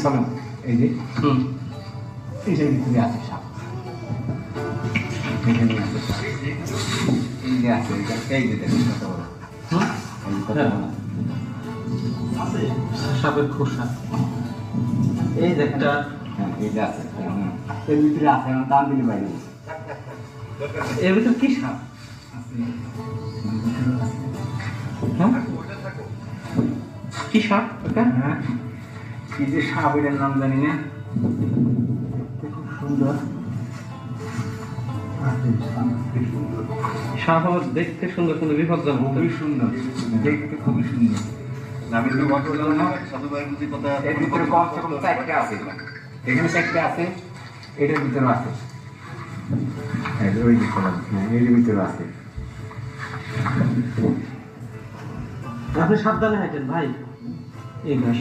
চলো এই যে এইটার ভিতরে আছে সাপ, এখানে আছে সাপ, এই যে আছে এই যে দেখুন কত বড়, এই কত বড় আছে সাপের খোসা, এই যে একটা, হ্যাঁ এই যে আছে, এর ভিতরে আছে, আমার দাম দিলে বাইরে। এর ভিতরে কি সাপ আছে? হ্যাঁ কি সাপ ওটা? হ্যাঁ কি যে সাপ, এটার নাম জানি না, খুব সুন্দর সাপ, আমার দেখতে সুন্দর কিন্তু বিপজ্জনক, খুবই সুন্দর দেখতে, খুবই সুন্দর। আমি তো বললাম না এর ভিতরে কমসে কম 4টা আছে, এখানে 4টা আছে, এটার ভিতরে আছে, ওই ভিতরে, হ্যাঁ এর ভিতরে আছে। আপনি সাবধানে হাঁটেন ভাই, এই ঘাস